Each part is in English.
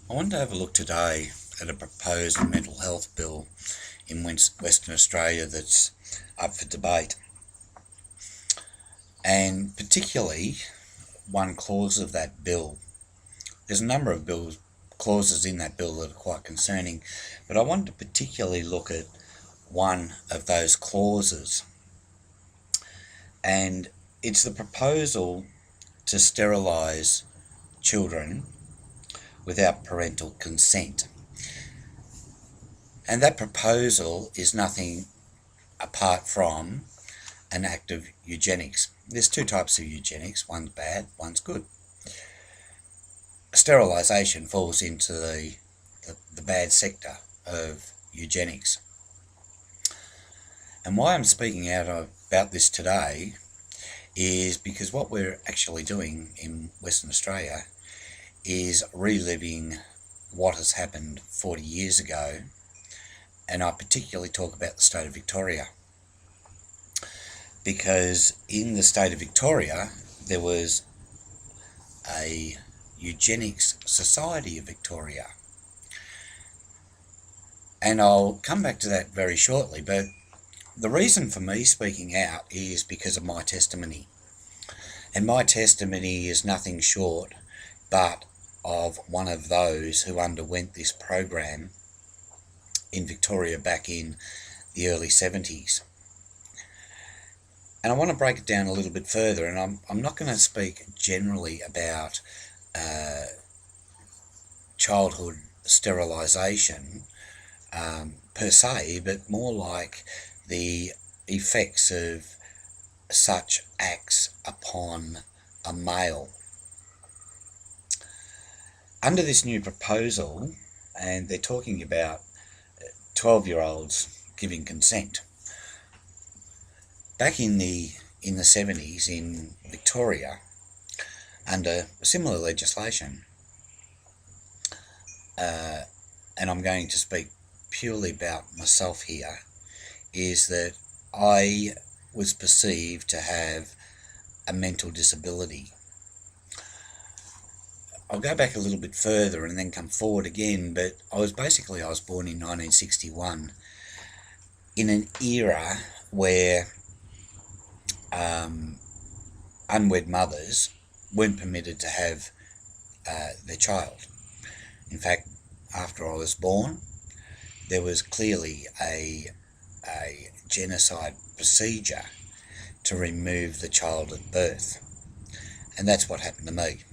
I wanted to have a look today at a proposed mental health bill in Western Australia that's up for debate, and particularly one clause of that bill. There's a number of clauses in that bill that are quite concerning, but I wanted to particularly look at one of those clauses, and it's the proposal to sterilise children without parental consent. And that proposal is nothing apart from an act of eugenics. There's two types of eugenics, one's bad, one's good. Sterilisation falls into the bad sector of eugenics. And why I'm speaking out about this today is because what we're actually doing in Western Australia is reliving what has happened 40 years ago, and I particularly talk about the state of Victoria, because in the state of Victoria there was a Eugenics Society of Victoria, and I'll come back to that very shortly. But the reason for me speaking out is because of my testimony, and my testimony is nothing short but of one of those who underwent this program in Victoria back in the early 70s. And I want to break it down a little bit further, and I'm not going to speak generally about childhood sterilisation per se, but more like the effects of such acts upon a male. Under this new proposal, and they're talking about 12-year-olds giving consent. Back in the 70s in Victoria, under similar legislation, and I'm going to speak purely about myself here, is that I was perceived to have a mental disability. I'll go back a little bit further and then come forward again, but I was born in 1961 in an era where unwed mothers weren't permitted to have their child. In fact, after I was born, there was clearly a genocide procedure to remove the child at birth, and that's what happened to me.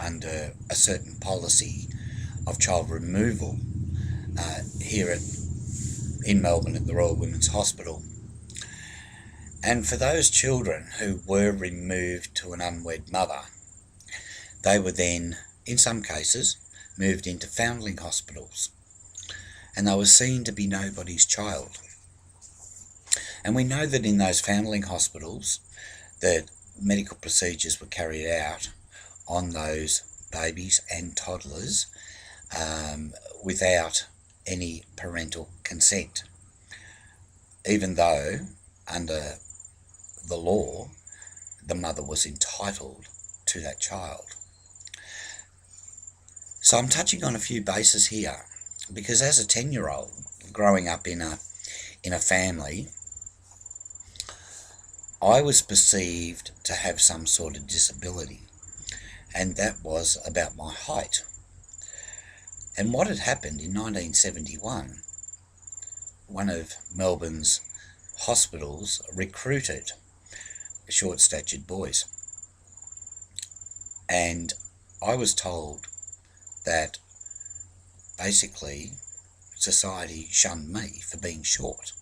Under a certain policy of child removal here in Melbourne at the Royal Women's Hospital. And for those children who were removed to an unwed mother, they were then, in some cases, moved into foundling hospitals, and they were seen to be nobody's child. And we know that in those foundling hospitals that medical procedures were carried out on those babies and toddlers without any parental consent, even though under the law the mother was entitled to that child. So I'm touching on a few bases here, because as a 10-year-old growing up in a family, I was perceived to have some sort of disability, and that was about my height. And what had happened in 1971, one of Melbourne's hospitals recruited short-statured boys, and I was told that basically society shunned me for being short.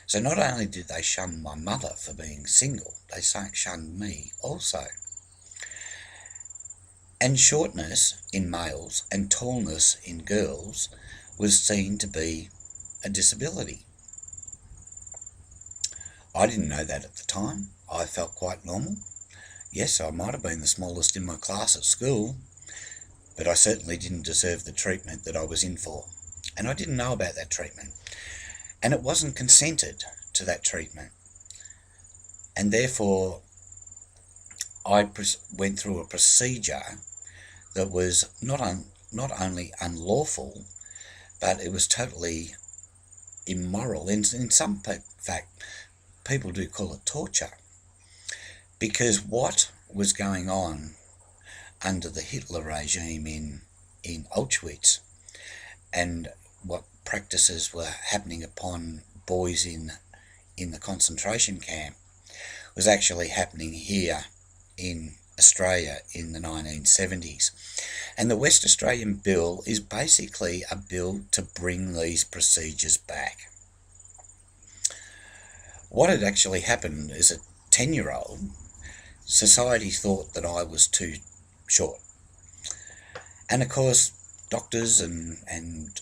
So not only did they shun my mother for being single, they shunned me also. And shortness in males and tallness in girls was seen to be a disability. I didn't know that at the time. I felt quite normal. Yes, I might have been the smallest in my class at school, but I certainly didn't deserve the treatment that I was in for. And I didn't know about that treatment. And it wasn't consented to that treatment. And therefore, I went through a procedure that was not only unlawful, but it was totally immoral. In some fact, people do call it torture, because what was going on under the Hitler regime in Auschwitz, and what practices were happening upon boys in the concentration camp, was actually happening here in Australia in the 1970s. And the West Australian Bill is basically a bill to bring these procedures back. What had actually happened is a 10-year-old, society thought that I was too short. And of course, doctors and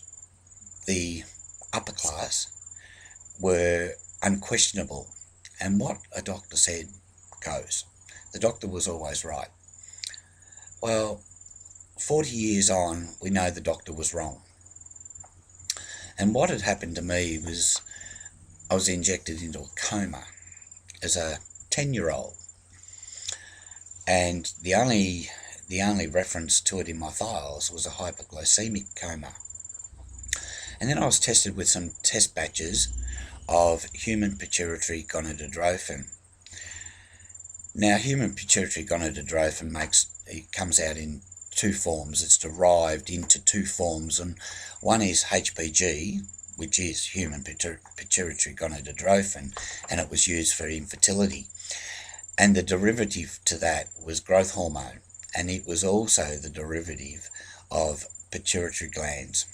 the upper class were unquestionable. And what a doctor said goes. The doctor was always right. Well, 40 years on, we know the doctor was wrong. And what had happened to me was I was injected into a coma as a 10-year-old. And the only reference to it in my files was a hypoglycemic coma. And then I was tested with some test batches of human pituitary gonadotrophin. Now, human pituitary gonadotrophin comes out in two forms. It's derived into two forms, and one is HPG, which is human pituitary gonadotrophin, and it was used for infertility. And the derivative to that was growth hormone, and it was also the derivative of pituitary glands.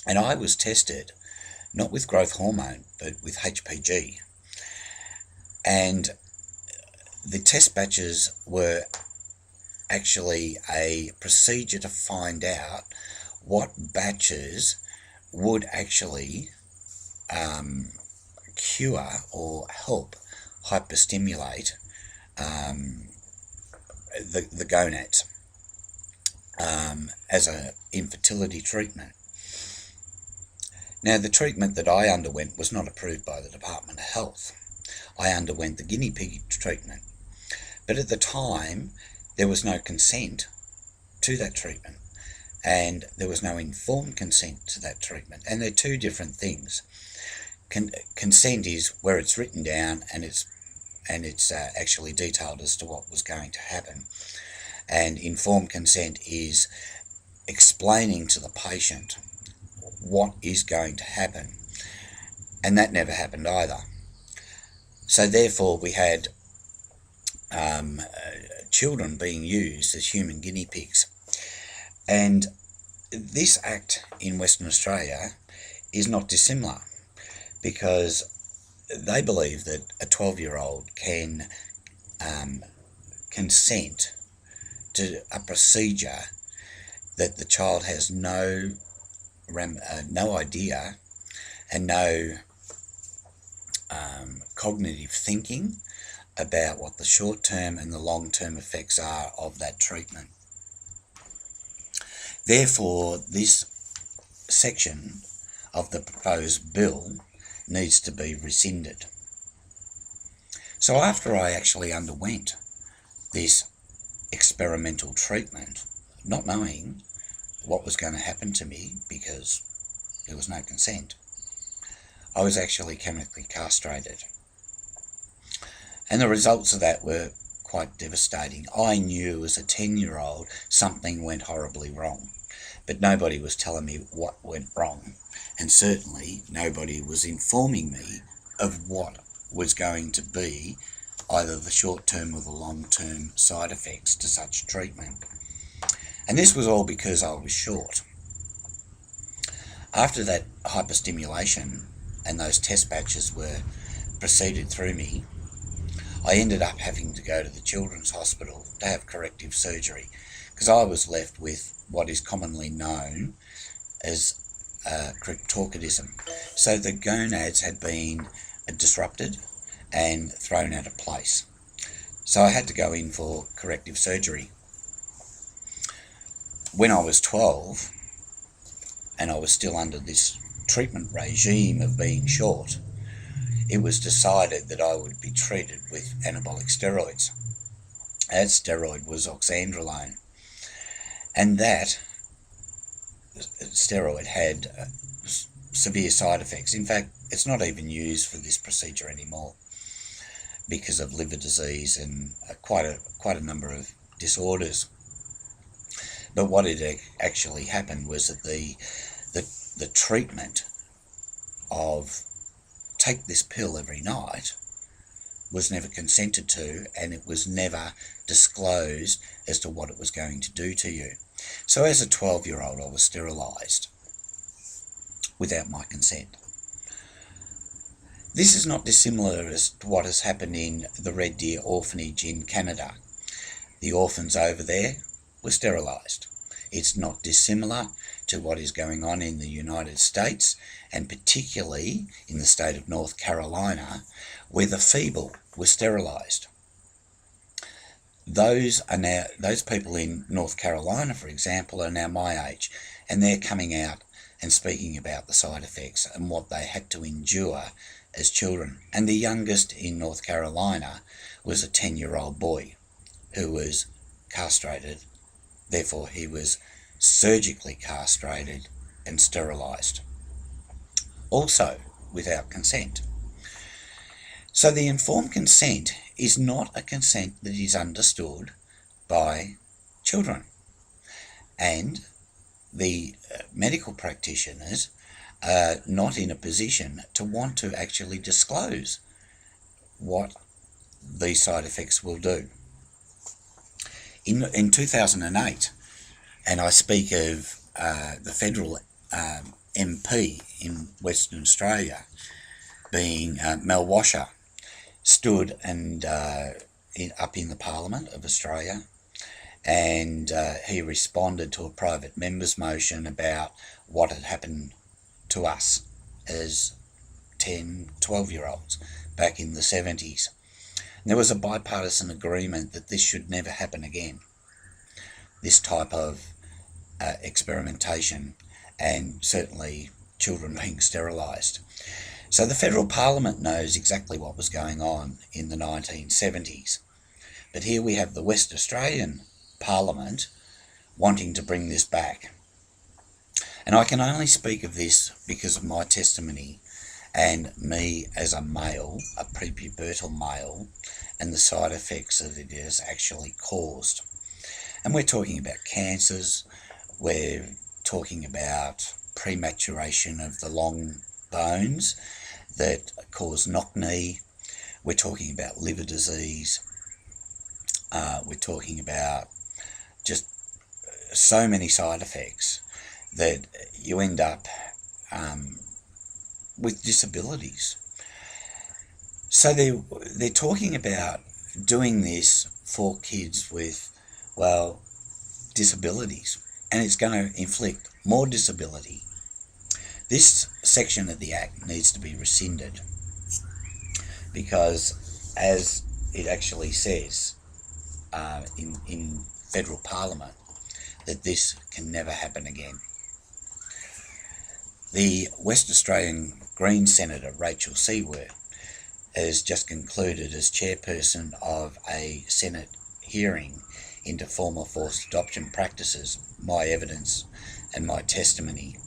And I was tested not with growth hormone, but with HPG. And the test batches were actually a procedure to find out what batches would actually cure or help hyperstimulate the gonads as an infertility treatment. Now, the treatment that I underwent was not approved by the Department of Health. I underwent the guinea pig treatment. But at the time, there was no consent to that treatment, and there was no informed consent to that treatment. And they're two different things. Consent is where it's written down and it's actually detailed as to what was going to happen. And informed consent is explaining to the patient what is going to happen. And that never happened either. So therefore we had children being used as human guinea pigs. And this act in Western Australia is not dissimilar, because they believe that a 12-year-old can consent to a procedure that the child has no idea and no cognitive thinking about what the short-term and the long-term effects are of that treatment. Therefore, this section of the proposed bill needs to be rescinded. So after I actually underwent this experimental treatment, not knowing what was going to happen to me because there was no consent, I was actually chemically castrated. And the results of that were quite devastating. I knew as a 10-year-old something went horribly wrong, but nobody was telling me what went wrong, and certainly nobody was informing me of what was going to be either the short-term or the long-term side effects to such treatment. And this was all because I was short. After that hyperstimulation and those test batches were proceeded through me, I ended up having to go to the Children's Hospital to have corrective surgery, because I was left with what is commonly known as cryptorchidism. So the gonads had been disrupted and thrown out of place. So I had to go in for corrective surgery. When I was 12, and I was still under this treatment regime of being short, it was decided that I would be treated with anabolic steroids. That steroid was oxandrolone. and that steroid had severe side effects. In fact, it's not even used for this procedure anymore because of liver disease and quite a number of disorders. But what had actually happened was that the treatment of take this pill every night was never consented to, and it was never disclosed as to what it was going to do to you. So as a 12-year-old, I was sterilised without my consent. This is not dissimilar as to what has happened in the Red Deer Orphanage in Canada. The orphans over there were sterilised. It's not dissimilar to what is going on in the United States, and particularly in the state of North Carolina, where the feeble were sterilised. Those people in North Carolina, for example, are now my age, and they're coming out and speaking about the side effects and what they had to endure as children. And the youngest in North Carolina was a 10-year-old boy who was castrated. Therefore, he was surgically castrated and sterilised, also without consent. So the informed consent is not a consent that is understood by children. And the medical practitioners are not in a position to want to actually disclose what these side effects will do. In 2008, and I speak of the federal MP in Western Australia, being Mel Washer, stood and up in the Parliament of Australia, and he responded to a private member's motion about what had happened to us as 10, 12-year-olds back in the 70s. And there was a bipartisan agreement that this should never happen again, this type of experimentation, and certainly children being sterilised. So the federal parliament knows exactly what was going on in the 1970s. But here we have the West Australian Parliament wanting to bring this back. And I can only speak of this because of my testimony and me as a male, a prepubertal male, and the side effects that it has actually caused. And we're talking about cancers, we're talking about prematuration of the long bones that cause knock-knee, we're talking about liver disease, we're talking about just so many side effects that you end up with disabilities. So they're talking about doing this for kids with, well, disabilities, and it's going to inflict more disability. This section of the Act needs to be rescinded because, as it actually says in federal parliament, that this can never happen again. The West Australian Green Senator Rachel Seaworth has just concluded as chairperson of a Senate hearing into formal forced adoption practices, my evidence and my testimony.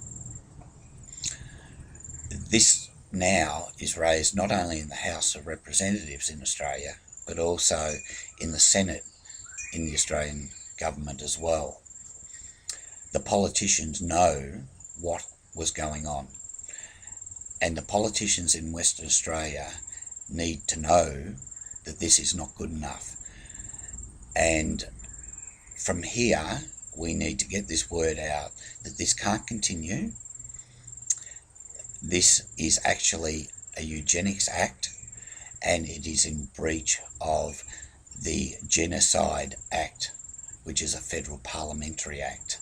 This now is raised not only in the House of Representatives in Australia, but also in the Senate in the Australian government as well. The politicians know what was going on, and the politicians in Western Australia need to know that this is not good enough. And from here, we need to get this word out that this can't continue. This is actually a Eugenics Act, and it is in breach of the Genocide Act, which is a federal parliamentary act.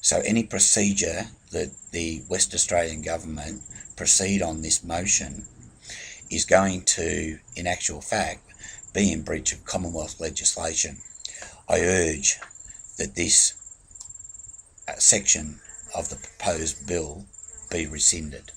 So any procedure that the West Australian government proceed on this motion is going to, in actual fact, be in breach of Commonwealth legislation. I urge that this section of the proposed bill be rescinded.